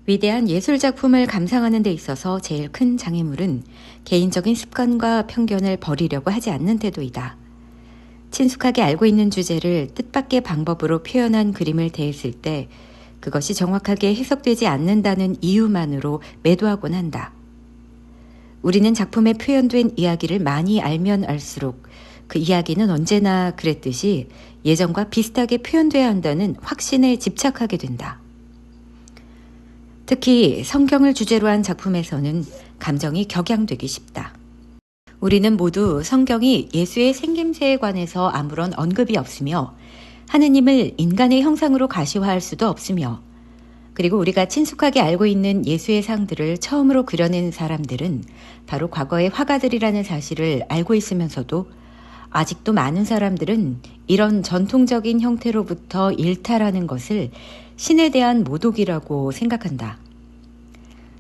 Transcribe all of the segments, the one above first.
위대한 예술작품을 감상하는 데 있어서 제일 큰 장애물은 개인적인 습관과 편견을 버리려고 하지 않는 태도이다. 친숙하게 알고 있는 주제를 뜻밖의 방법으로 표현한 그림을 대했을 때 그것이 정확하게 해석되지 않는다는 이유만으로 매도하곤 한다. 우리는 작품에 표현된 이야기를 많이 알면 알수록 그 이야기는 언제나 그랬듯이 예전과 비슷하게 표현돼야 한다는 확신에 집착하게 된다. 특히 성경을 주제로 한 작품에서는 감정이 격양되기 쉽다. 우리는 모두 성경이 예수의 생김새에 관해서 아무런 언급이 없으며 하느님을 인간의 형상으로 가시화할 수도 없으며 그리고 우리가 친숙하게 알고 있는 예수의 상들을 처음으로 그려낸 사람들은 바로 과거의 화가들이라는 사실을 알고 있으면서도 아직도 많은 사람들은 이런 전통적인 형태로부터 일탈하는 것을 신에 대한 모독이라고 생각한다.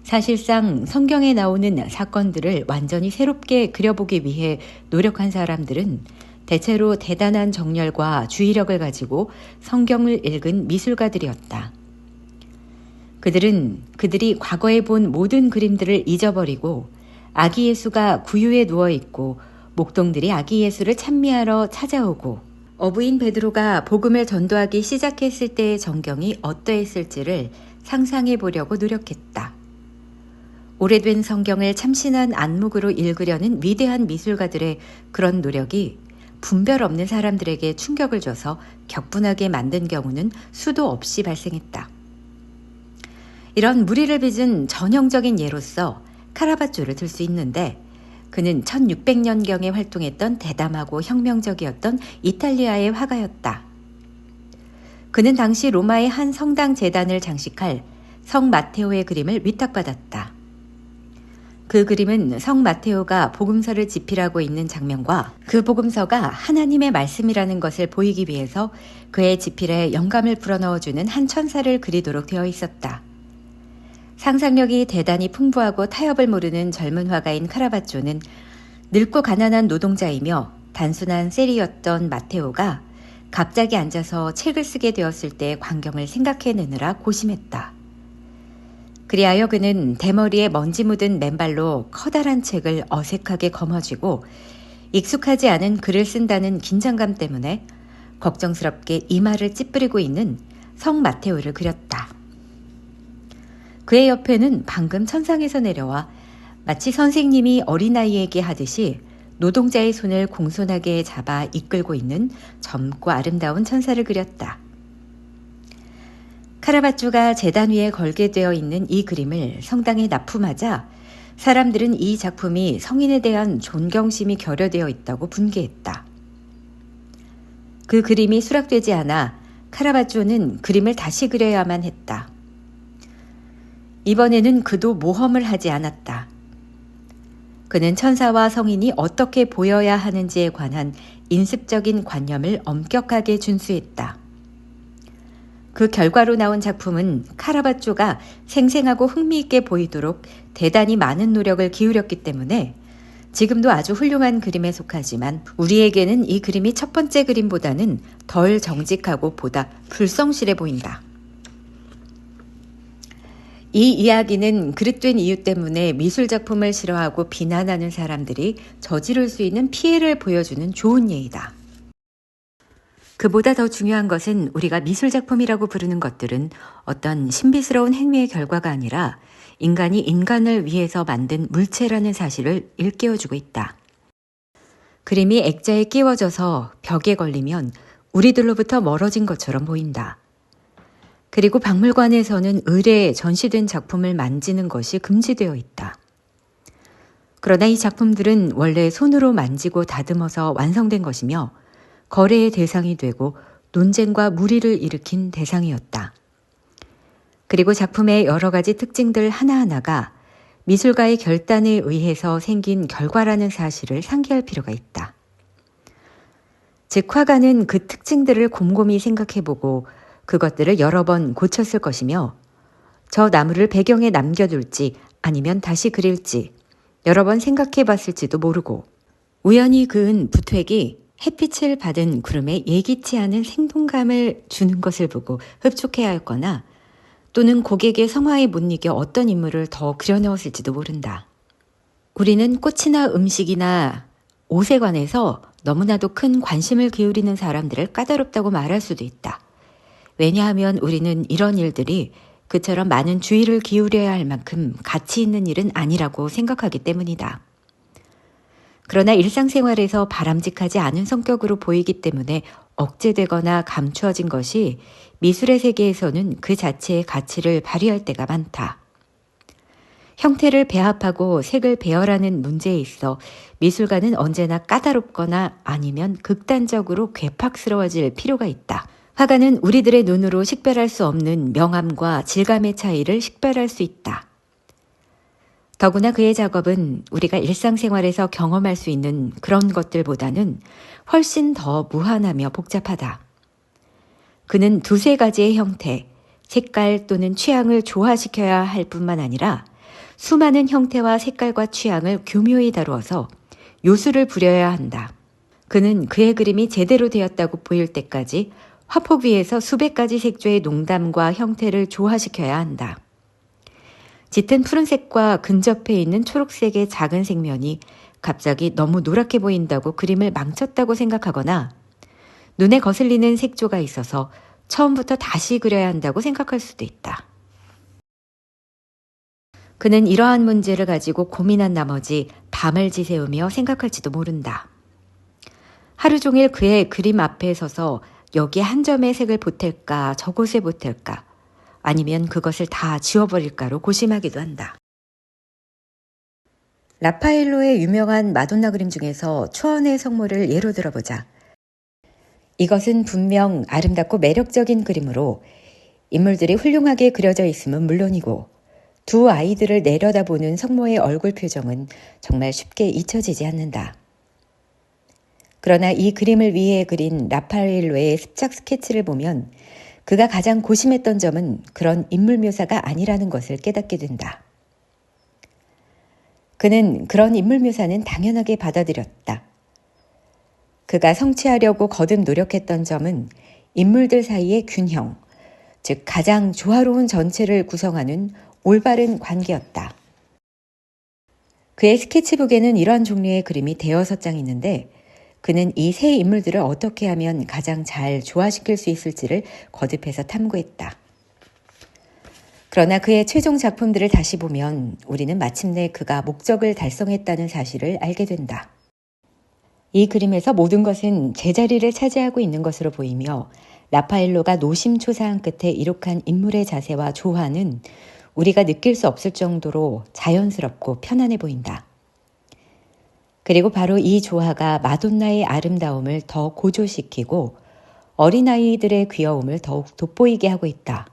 사실상 성경에 나오는 사건들을 완전히 새롭게 그려보기 위해 노력한 사람들은 대체로 대단한 정열과 주의력을 가지고 성경을 읽은 미술가들이었다. 그들은 그들이 과거에 본 모든 그림들을 잊어버리고 아기 예수가 구유에 누워있고 목동들이 아기 예수를 찬미하러 찾아오고 어부인 베드로가 복음을 전도하기 시작했을 때의 전경이 어떠했을지를 상상해 보려고 노력했다. 오래된 성경을 참신한 안목으로 읽으려는 위대한 미술가들의 그런 노력이 분별 없는 사람들에게 충격을 줘서 격분하게 만든 경우는 수도 없이 발생했다. 이런 무리를 빚은 전형적인 예로서 카라바조를 들 수 있는데 그는 1600년경에 활동했던 대담하고 혁명적이었던 이탈리아의 화가였다. 그는 당시 로마의 한 성당 제단을 장식할 성 마테오의 그림을 위탁받았다. 그 그림은 성 마테오가 복음서를 집필하고 있는 장면과 그 복음서가 하나님의 말씀이라는 것을 보이기 위해서 그의 집필에 영감을 불어넣어주는 한 천사를 그리도록 되어 있었다. 상상력이 대단히 풍부하고 타협을 모르는 젊은 화가인 카라바조는 늙고 가난한 노동자이며 단순한 셀이었던 마테오가 갑자기 앉아서 책을 쓰게 되었을 때의 광경을 생각해내느라 고심했다. 그리하여 그는 대머리에 먼지 묻은 맨발로 커다란 책을 어색하게 거머쥐고 익숙하지 않은 글을 쓴다는 긴장감 때문에 걱정스럽게 이마를 찌푸리고 있는 성 마테오를 그렸다. 그의 옆에는 방금 천상에서 내려와 마치 선생님이 어린아이에게 하듯이 노동자의 손을 공손하게 잡아 이끌고 있는 젊고 아름다운 천사를 그렸다. 카라바조가 제단 위에 걸게 되어 있는 이 그림을 성당에 납품하자 사람들은 이 작품이 성인에 대한 존경심이 결여되어 있다고 분개했다. 그 그림이 수락되지 않아 카라바조는 그림을 다시 그려야만 했다. 이번에는 그도 모험을 하지 않았다. 그는 천사와 성인이 어떻게 보여야 하는지에 관한 인습적인 관념을 엄격하게 준수했다. 그 결과로 나온 작품은 카라바조가 생생하고 흥미있게 보이도록 대단히 많은 노력을 기울였기 때문에 지금도 아주 훌륭한 그림에 속하지만 우리에게는 이 그림이 첫 번째 그림보다는 덜 정직하고 보다 불성실해 보인다. 이 이야기는 그릇된 이유 때문에 미술작품을 싫어하고 비난하는 사람들이 저지를 수 있는 피해를 보여주는 좋은 예이다. 그보다 더 중요한 것은 우리가 미술작품이라고 부르는 것들은 어떤 신비스러운 행위의 결과가 아니라 인간이 인간을 위해서 만든 물체라는 사실을 일깨워주고 있다. 그림이 액자에 끼워져서 벽에 걸리면 우리들로부터 멀어진 것처럼 보인다. 그리고 박물관에서는 의뢰에 전시된 작품을 만지는 것이 금지되어 있다. 그러나 이 작품들은 원래 손으로 만지고 다듬어서 완성된 것이며 거래의 대상이 되고 논쟁과 물의를 일으킨 대상이었다. 그리고 작품의 여러 가지 특징들 하나하나가 미술가의 결단에 의해서 생긴 결과라는 사실을 상기할 필요가 있다. 즉 화가는 그 특징들을 곰곰이 생각해보고 그것들을 여러 번 고쳤을 것이며 저 나무를 배경에 남겨둘지 아니면 다시 그릴지 여러 번 생각해 봤을지도 모르고 우연히 그은 붓획이 햇빛을 받은 구름에 예기치 않은 생동감을 주는 것을 보고 흡족해하였거나 또는 고객의 성화에 못 이겨 어떤 인물을 더 그려넣었을지도 모른다. 우리는 꽃이나 음식이나 옷에 관해서 너무나도 큰 관심을 기울이는 사람들을 까다롭다고 말할 수도 있다. 왜냐하면 우리는 이런 일들이 그처럼 많은 주의를 기울여야 할 만큼 가치 있는 일은 아니라고 생각하기 때문이다. 그러나 일상생활에서 바람직하지 않은 성격으로 보이기 때문에 억제되거나 감추어진 것이 미술의 세계에서는 그 자체의 가치를 발휘할 때가 많다. 형태를 배합하고 색을 배열하는 문제에 있어 미술가는 언제나 까다롭거나 아니면 극단적으로 괴팍스러워질 필요가 있다. 화가는 우리들의 눈으로 식별할 수 없는 명암과 질감의 차이를 식별할 수 있다. 더구나 그의 작업은 우리가 일상생활에서 경험할 수 있는 그런 것들보다는 훨씬 더 무한하며 복잡하다. 그는 두세 가지의 형태, 색깔 또는 취향을 조화시켜야 할 뿐만 아니라 수많은 형태와 색깔과 취향을 교묘히 다루어서 요술을 부려야 한다. 그는 그의 그림이 제대로 되었다고 보일 때까지 화폭 위에서 수백 가지 색조의 농담과 형태를 조화시켜야 한다. 짙은 푸른색과 근접해 있는 초록색의 작은 색면이 갑자기 너무 노랗게 보인다고 그림을 망쳤다고 생각하거나 눈에 거슬리는 색조가 있어서 처음부터 다시 그려야 한다고 생각할 수도 있다. 그는 이러한 문제를 가지고 고민한 나머지 밤을 지새우며 생각할지도 모른다. 하루 종일 그의 그림 앞에 서서 여기에 한 점의 색을 보탤까 저곳에 보탤까 아니면 그것을 다 지워버릴까로 고심하기도 한다. 라파엘로의 유명한 마돈나 그림 중에서 초원의 성모를 예로 들어보자. 이것은 분명 아름답고 매력적인 그림으로 인물들이 훌륭하게 그려져 있음은 물론이고 두 아이들을 내려다보는 성모의 얼굴 표정은 정말 쉽게 잊혀지지 않는다. 그러나 이 그림을 위해 그린 라파엘로의 습작 스케치를 보면 그가 가장 고심했던 점은 그런 인물 묘사가 아니라는 것을 깨닫게 된다. 그는 그런 인물 묘사는 당연하게 받아들였다. 그가 성취하려고 거듭 노력했던 점은 인물들 사이의 균형, 즉 가장 조화로운 전체를 구성하는 올바른 관계였다. 그의 스케치북에는 이러한 종류의 그림이 대여섯 장 있는데 그는 이 세 인물들을 어떻게 하면 가장 잘 조화시킬 수 있을지를 거듭해서 탐구했다. 그러나 그의 최종 작품들을 다시 보면 우리는 마침내 그가 목적을 달성했다는 사실을 알게 된다. 이 그림에서 모든 것은 제자리를 차지하고 있는 것으로 보이며 라파엘로가 노심초사한 끝에 이룩한 인물의 자세와 조화는 우리가 느낄 수 없을 정도로 자연스럽고 편안해 보인다. 그리고 바로 이 조화가 마돈나의 아름다움을 더 고조시키고 어린아이들의 귀여움을 더욱 돋보이게 하고 있다.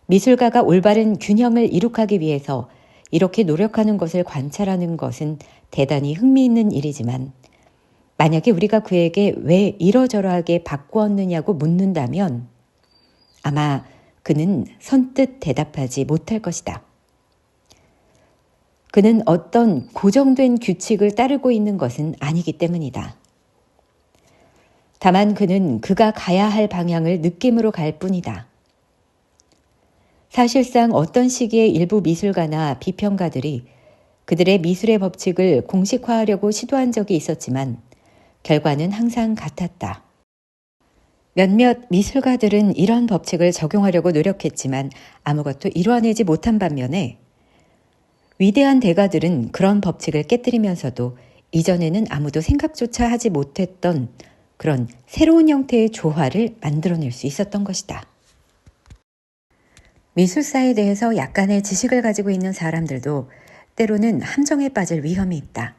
미술가가 올바른 균형을 이룩하기 위해서 이렇게 노력하는 것을 관찰하는 것은 대단히 흥미있는 일이지만 만약에 우리가 그에게 왜 이러저러하게 바꾸었느냐고 묻는다면 아마 그는 선뜻 대답하지 못할 것이다. 그는 어떤 고정된 규칙을 따르고 있는 것은 아니기 때문이다. 다만 그는 그가 가야 할 방향을 느낌으로 갈 뿐이다. 사실상 어떤 시기에 일부 미술가나 비평가들이 그들의 미술의 법칙을 공식화하려고 시도한 적이 있었지만 결과는 항상 같았다. 몇몇 미술가들은 이런 법칙을 적용하려고 노력했지만 아무것도 이루어내지 못한 반면에 위대한 대가들은 그런 법칙을 깨뜨리면서도 이전에는 아무도 생각조차 하지 못했던 그런 새로운 형태의 조화를 만들어낼 수 있었던 것이다. 미술사에 대해서 약간의 지식을 가지고 있는 사람들도 때로는 함정에 빠질 위험이 있다.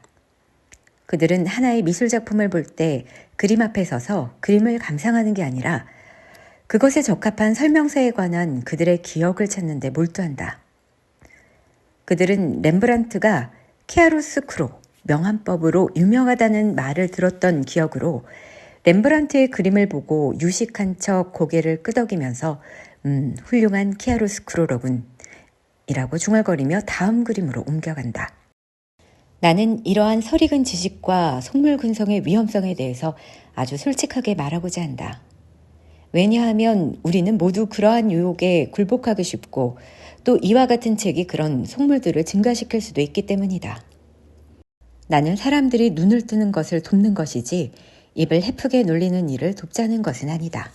그들은 하나의 미술작품을 볼 때 그림 앞에 서서 그림을 감상하는 게 아니라 그것에 적합한 설명서에 관한 그들의 기억을 찾는 데 몰두한다. 그들은 렘브란트가 키아루스크로 명암법으로 유명하다는 말을 들었던 기억으로 렘브란트의 그림을 보고 유식한 척 고개를 끄덕이면서 훌륭한 키아루스크로로군 이라고 중얼거리며 다음 그림으로 옮겨간다. 나는 이러한 설익은 지식과 속물근성의 위험성에 대해서 아주 솔직하게 말하고자 한다. 왜냐하면 우리는 모두 그러한 유혹에 굴복하기 쉽고 또 이와 같은 책이 그런 속물들을 증가시킬 수도 있기 때문이다. 나는 사람들이 눈을 뜨는 것을 돕는 것이지 입을 헤프게 놀리는 일을 돕자는 것은 아니다.